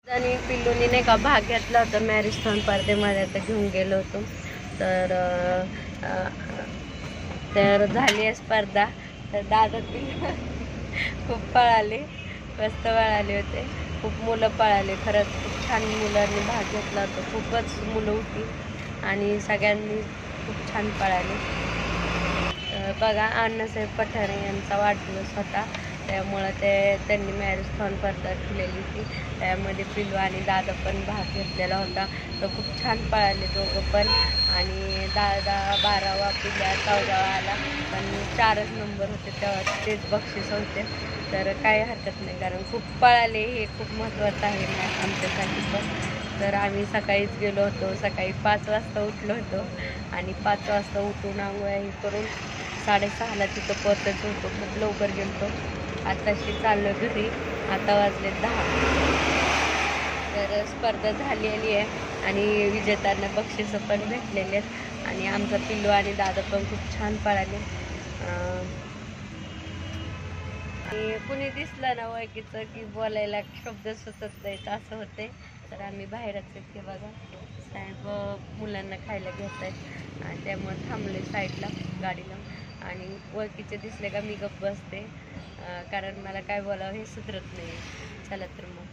आणि पिल्लूनी नाही का भाग घेतला होता मॅरेथॉन स्पर्धेमध्ये, आता घेऊन गेलो होतो. तर झाली आहे स्पर्धा. तर दादा पिल्लू खूप पळाले, मस्त पळाले होते. खूप मुलं पळाले, खरंच खूप छान मुलांनी भाग घेतला होता. खूपच मुलं होती आणि सगळ्यांनी खूप छान पळाले. बघा अण्णासाहेब पठारे यांचा वाढदिवस होता, त्यामुळं त्यांनी मॅरेथॉन स्पर्धा ठेवलेली होती. त्यामध्ये पिल्लू आणि दादा पण भाग घेतलेला होता. तर खूप छान पळाले दोघं पण. आणि दादा 12वा, पिल्ल्या 14वा आला, पण 4च नंबर होते तेव्हा, तेच बक्षीस होते. तर काही हरकत नाही, कारण खूप पळाले, हे खूप महत्त्वाचं आहे मॅच आमच्यासाठी पण. तर आम्ही सकाळीच गेलो होतो, सकाळी 5 वाजता उठलो होतो आणि 5 वाजता उठून आंघोळ्या हे करून 6:30ला तिथं पोहोचायचं होतो. खूप लवकर गेलो. आताशी चाललो घरी, आता वाजले 10. तर स्पर्धा झालेली आहे आणि विजेत्यांना बक्षिसं पण भेटलेले आहेत. आणि आमचा पिल्लू आणि दादा पण खूप छान पळाले. आणि कुणी दिसलं ना ओळखीचं की बोलायला शब्द सुचत नाहीत, असं होते. तर आम्ही बाहेरच येते बघा, साहेब मुलांना खायला घेत आहेत आणि त्यामुळे थांबले साईडला गाडीला. आणि ओळखीचे दिसले का मी गप्प बसते, कारण मला काय बोलावं हे सुधरत नाही. चला तर मग.